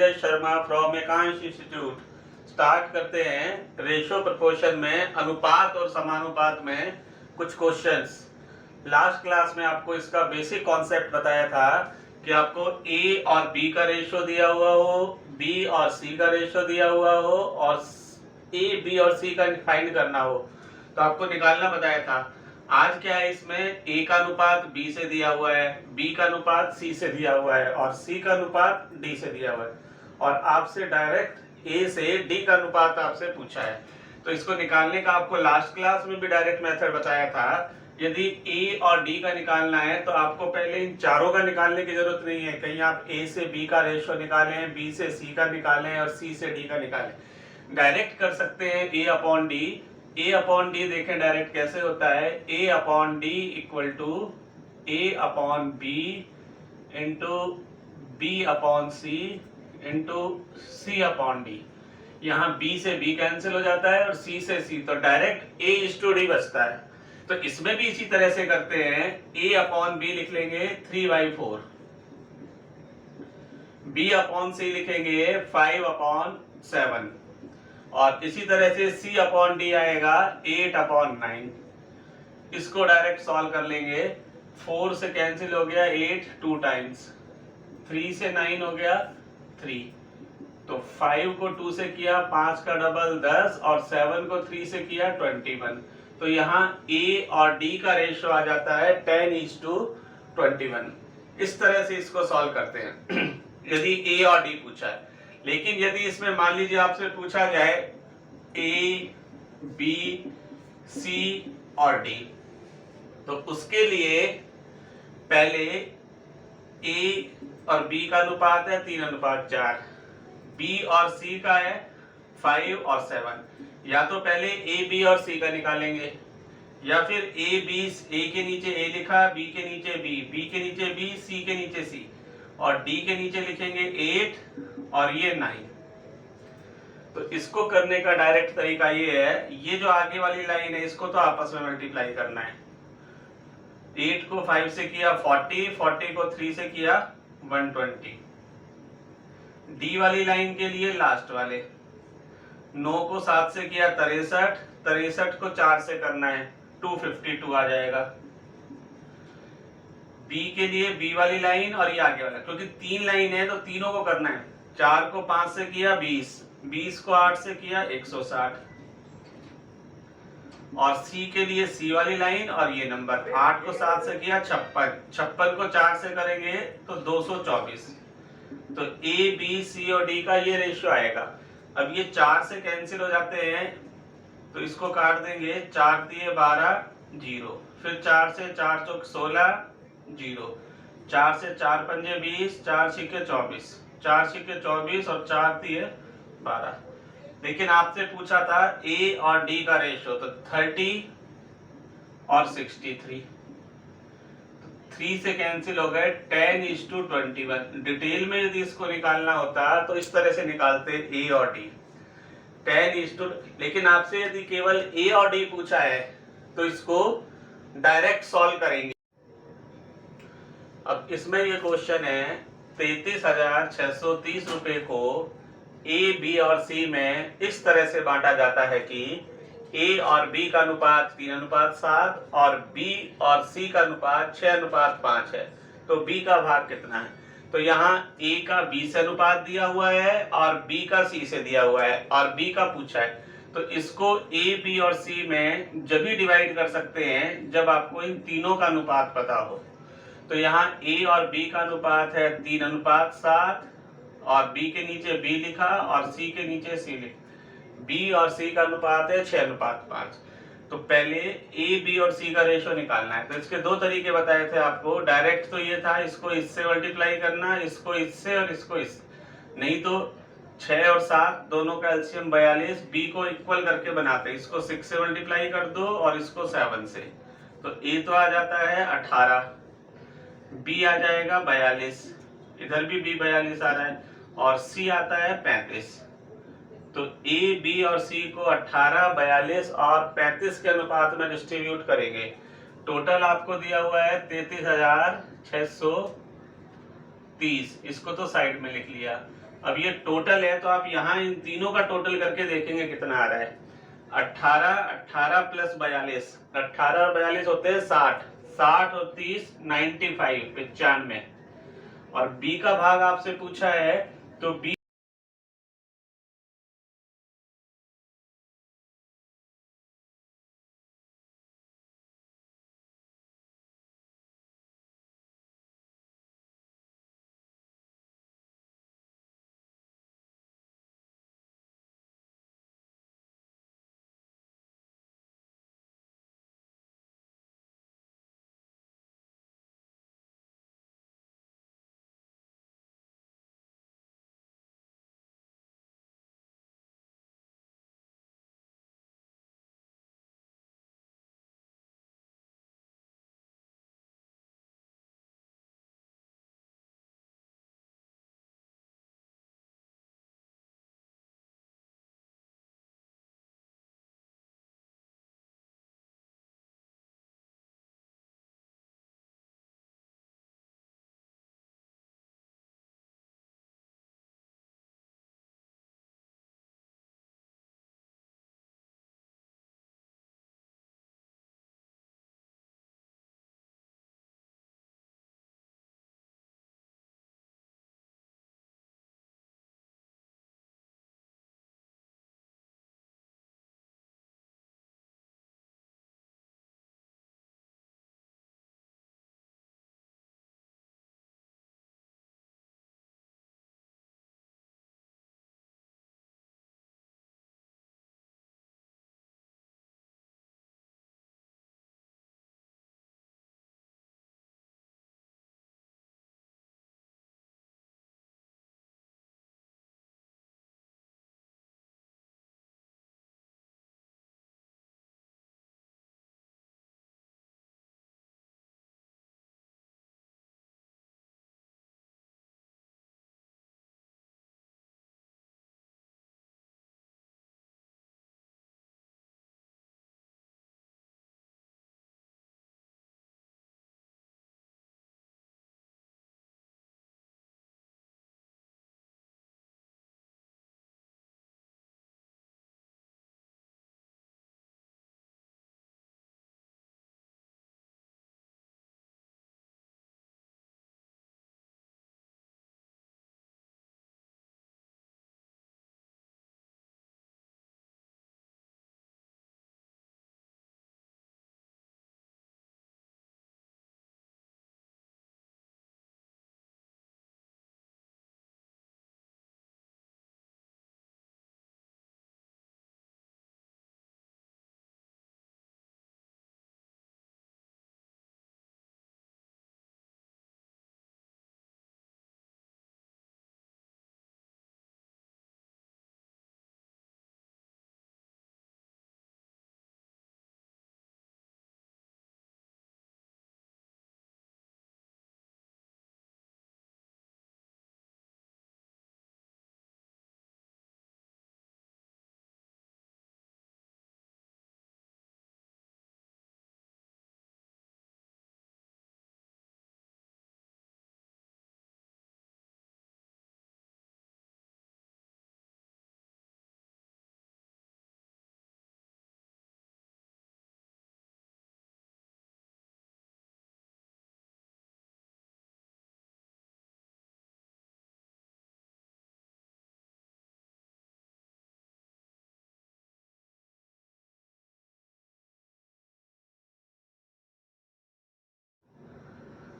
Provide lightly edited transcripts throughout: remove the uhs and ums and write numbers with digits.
Neeraj Sharma from Ekansh institute. Start करते हैं ratio proportion में अनुपात और समानुपात में कुछ क्वेश्चंस। लास्ट क्लास में आपको इसका बेसिक कॉन्सेप्ट बताया था कि आपको ए और बी का रेशो दिया हुआ हो, बी और सी का रेशो दिया हुआ हो और ए बी और सी का फाइंड करना हो तो आपको निकालना बताया था। आज क्या है, इसमें ए का अनुपात बी से दिया हुआ है, बी का अनुपात सी से दिया हुआ है और सी का अनुपात डी से दिया हुआ है और आपसे डायरेक्ट ए से डी का अनुपात आपसे पूछा है। तो इसको निकालने का आपको लास्ट क्लास में भी डायरेक्ट मेथड बताया था। यदि ए और डी का निकालना है तो आपको पहले इन चारों का निकालने की जरूरत नहीं है। कहीं आप ए से बी का रेशो निकालें, बी से सी का निकालें और सी से डी का निकालें, डायरेक्ट कर सकते हैं A upon D. A upon D देखें डायरेक्ट कैसे होता है, A upon D equal to A upon B into B upon C into C upon D. यहाँ बी से बी कैंसिल हो जाता है और सी से सी, तो direct A is to D बचता है। तो इसमें भी इसी तरह से करते हैं, ए अपॉन बी लिख लेंगे 3/4, बी अपॉन सी लिखेंगे 5/7 और इसी तरह से सी अपॉन डी आएगा 8/9। इसको डायरेक्ट सॉल्व कर लेंगे, 4 से कैंसिल हो गया 8 2 टाइम्स, 3 से 9 हो गया 3, तो 5 को 2 से किया 5 का डबल 10 और 7 को 3 से किया 21। तो यहाँ ए और डी का रेशियो आ जाता है 10:21। इस तरह से इसको सॉल्व करते हैं यदि ए और डी पूछा है। लेकिन यदि इसमें मान लीजिए आपसे पूछा जाए ए बी सी और डी, तो उसके लिए पहले ए और बी का अनुपात है 3:4, बी और सी का है 5 और 7। या तो पहले ए बी और सी का निकालेंगे या फिर ए बी, ए के नीचे ए लिखा, बी के नीचे बी, बी के नीचे बी, सी के नीचे सी और डी के नीचे लिखेंगे 8 और ये 9। तो इसको करने का डायरेक्ट तरीका ये है, ये जो आगे वाली लाइन है इसको तो आपस में मल्टीप्लाई करना है। 8 को 5 से किया 40, 40 को 3 से किया 120। डी वाली लाइन के लिए लास्ट वाले 9 को 7 से किया 63, 63 को 4 से करना है 252 आ जाएगा। बी के लिए बी वाली लाइन और ये आगे वाला, क्योंकि 3 लाइन है तो तीनों को करना है। 4 को 5 से किया 20, 20 को 8 से किया 160 और सी के लिए सी वाली लाइन और ये नंबर 8 को 7 से किया 56, 56 को 4 से करेंगे तो 224। तो ए बी सी और डी का ये रेशियो आएगा। अब ये 4 से कैंसिल हो जाते हैं तो इसको काट देंगे, 4 दिए 12 0, फिर 4 से 4 चौक 16 0, 4 से 4 पंजे 20, 4 छिके 24, 4 छिके 24 और 4 दिए 12। लेकिन आपसे पूछा था ए और डी का रेशियो, तो 30 और 63, 3 से कैंसिल हो गए 10:21। डिटेल में यदि इसको निकालना होता तो इस तरह से निकालते ए और डी 10:, लेकिन आपसे यदि केवल ए और डी पूछा है तो इसको डायरेक्ट सॉल्व करेंगे। अब इसमें ये क्वेश्चन है 33,630 रुपए को ए बी और सी में इस तरह से बांटा जाता है कि ए और बी का अनुपात 3:7 और बी और सी का अनुपात 6:5 है। तो बी का भाग कितना है, तो यहाँ ए का बी से अनुपात दिया हुआ है और बी का सी से दिया हुआ है और बी का पूछा है। तो इसको ए बी और सी में जब भी डिवाइड कर सकते हैं जब आपको इन तीनों का अनुपात पता हो। तो यहाँ ए और बी का अनुपात है 3:7 और बी के नीचे बी लिखा और सी के नीचे सी लिखा, बी और सी का अनुपात है 6:5। तो पहले ए बी और सी का रेशियो निकालना है। तो इसके दो तरीके बताए थे आपको। डायरेक्ट तो ये था इसको इससे मल्टीप्लाई करना, इसको इससे और इसको इससे, नहीं तो 6 और 7 दोनों का एलसीएम 42, बी को इक्वल करके बनाते, इसको 6 से मल्टीप्लाई कर दो और इसको 7 से, तो ए तो आ जाता है 18, बी आ जाएगा 42, इधर भी बी 42 आ रहा है और सी आता है 35। तो ए बी और सी को 18, 42 और 35 के अनुपात में डिस्ट्रीब्यूट करेंगे। टोटल आपको दिया हुआ है 33,630, इसको तो साइड में लिख लिया। अब ये टोटल है तो आप यहाँ इन तीनों का टोटल करके देखेंगे कितना आ रहा है। 18, 18 प्लस 42, 18 और 42 होते हैं 60, 60 और 30 95, 95। और बी का भाग आपसे पूछा है तो बी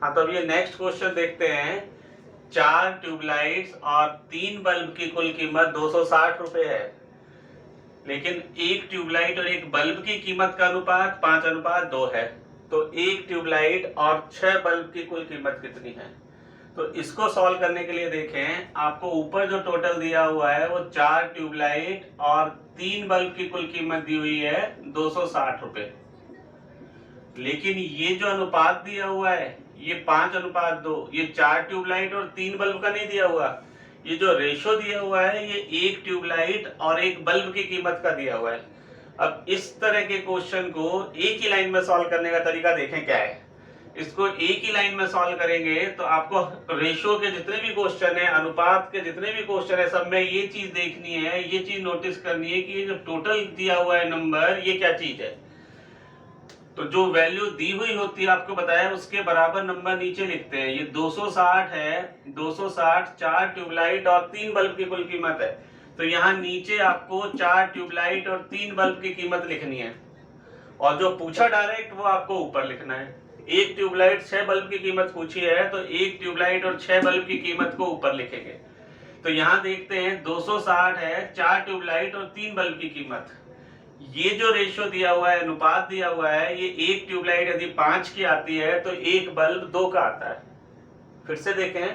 हाँ, तो अब ये नेक्स्ट क्वेश्चन देखते हैं। 4 ट्यूबलाइट्स और 3 बल्ब की कुल कीमत 260 रुपए है, लेकिन एक ट्यूबलाइट और एक बल्ब की कीमत का अनुपात 5:2 है। तो एक ट्यूबलाइट और 6 बल्ब की कुल कीमत कितनी है? तो इसको सॉल्व करने के लिए देखें, आपको ऊपर जो टोटल दिया हुआ है वो 4 ट्यूबलाइट और 3 बल्ब की कुल कीमत दी हुई है 260 रुपए, लेकिन ये जो अनुपात दिया हुआ है ये 5:2, ये 4 ट्यूबलाइट और 3 बल्ब का नहीं दिया हुआ। ये जो रेशो दिया हुआ है ये एक ट्यूबलाइट और एक बल्ब की कीमत का दिया हुआ है। अब इस तरह के क्वेश्चन को एक ही लाइन में सॉल्व करने का तरीका देखें क्या है। इसको एक ही लाइन में सॉल्व करेंगे तो आपको रेशियो के जितने भी क्वेश्चन है, अनुपात के जितने भी क्वेश्चन है, सब में ये चीज देखनी है, ये चीज नोटिस करनी है कि जो टोटल दिया हुआ है नंबर, ये क्या चीज है। तो जो वैल्यू दी हुई होती है आपको बताया, उसके बराबर नंबर नीचे लिखते हैं। ये 260 है, 260 4 ट्यूबलाइट और 3 बल्ब की कुल कीमत है। तो यहाँ नीचे आपको 4 ट्यूबलाइट और 3 बल्ब की कीमत लिखनी है, और जो पूछा डायरेक्ट वो आपको ऊपर लिखना है। एक ट्यूबलाइट 6 बल्ब की कीमत पूछी है, तो एक ट्यूबलाइट और 6 बल्ब की कीमत को ऊपर लिखेंगे। तो यहाँ देखते हैं 260 है, 4 ट्यूबलाइट और 3 बल्ब की कीमत। ये जो रेशियो दिया हुआ है, अनुपात दिया हुआ है, ये एक ट्यूबलाइट यदि 5 की आती है तो एक बल्ब 2 का आता है। फिर से देखें,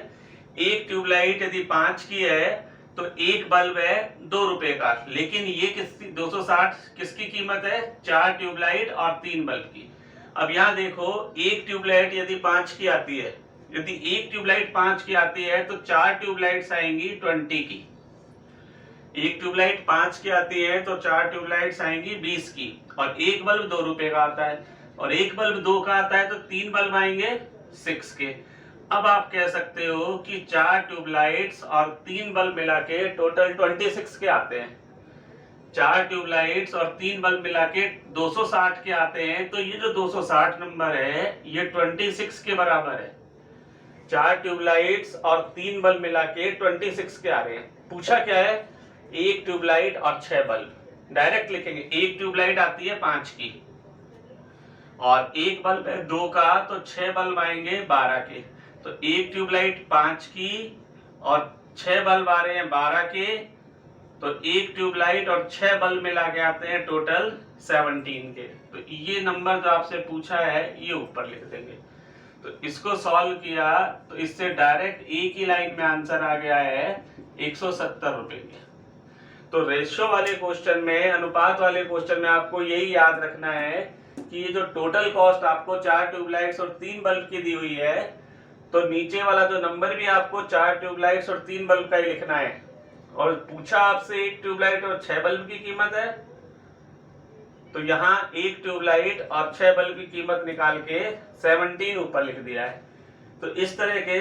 एक ट्यूबलाइट यदि 5 की है तो एक बल्ब है 2 रुपए का, लेकिन ये किसकी 260 किसकी कीमत है, 4 ट्यूबलाइट और 3 बल्ब की। अब यहाँ देखो, एक ट्यूबलाइट यदि 5 की आती है, यदि एक ट्यूबलाइट 5 की आती है तो 4 ट्यूबलाइट्स आएंगी 20 की। एक ट्यूबलाइट 5 की आती है तो 4 ट्यूबलाइट्स आएंगी 20 की, और एक बल्ब 2 रुपए का आता है, और एक बल्ब 2 का आता है तो 3 बल्ब आएंगे 6 के। अब आप कह सकते हो कि 4 ट्यूबलाइट्स और 3 बल्ब मिला के टोटल 26 के आते हैं। 4 ट्यूबलाइट्स और 3 बल्ब मिला के 260 के आते हैं। तो ये जो 260 नंबर है, ये 26 के बराबर है। 4 ट्यूबलाइट्स और 3 बल्ब मिला के 26 के आ रहे हैं। पूछा क्या है, एक ट्यूबलाइट और 6 बल्ब। डायरेक्ट लिखेंगे, एक ट्यूबलाइट आती है 5 की और एक बल्ब है 2 का, तो 6 बल्ब आएंगे 12 के। तो एक ट्यूबलाइट 5 की और 6 बल्ब आ रहे हैं 12 के, तो एक ट्यूबलाइट और 6 बल्ब मिला के आते हैं टोटल 17 के। तो ये नंबर जो आपसे पूछा है, ये ऊपर लिख देंगे। तो इसको सॉल्व किया तो इससे डायरेक्ट एक ही लाइन में आंसर आ गया है 170 रुपए के। तो रेशियो वाले क्वेश्चन में, अनुपात वाले क्वेश्चन में आपको यही याद रखना है कि ये जो टोटल कॉस्ट आपको 4 ट्यूबलाइट्स और 3 बल्ब की दी हुई है, तो नीचे वाला जो नंबर भी आपको 4 ट्यूबलाइट्स और 3 बल्ब का ही लिखना है। और पूछा आपसे एक ट्यूबलाइट और 6 बल्ब की कीमत है, तो यहाँ एक ट्यूबलाइट और 6 बल्ब की कीमत निकाल के 17 ऊपर लिख दिया है। तो इस तरह के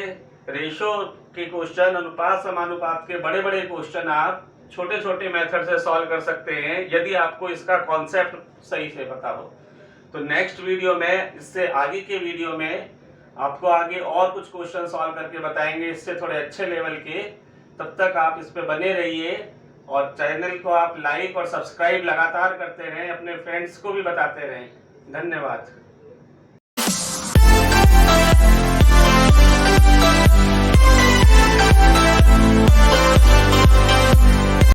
रेशियो के क्वेश्चन, अनुपात समानुपात के बड़े बड़े क्वेश्चन आप छोटे छोटे मेथड से सॉल्व कर सकते हैं, यदि आपको इसका कॉन्सेप्ट सही से पता हो। तो नेक्स्ट वीडियो में, इससे आगे के वीडियो में आपको आगे और कुछ क्वेश्चन सॉल्व करके बताएंगे, इससे थोड़े अच्छे लेवल के। तब तक आप इस पे बने रहिए और चैनल को आप लाइक और सब्सक्राइब लगातार करते रहें, अपने फ्रेंड्स को भी बताते रहें। धन्यवाद।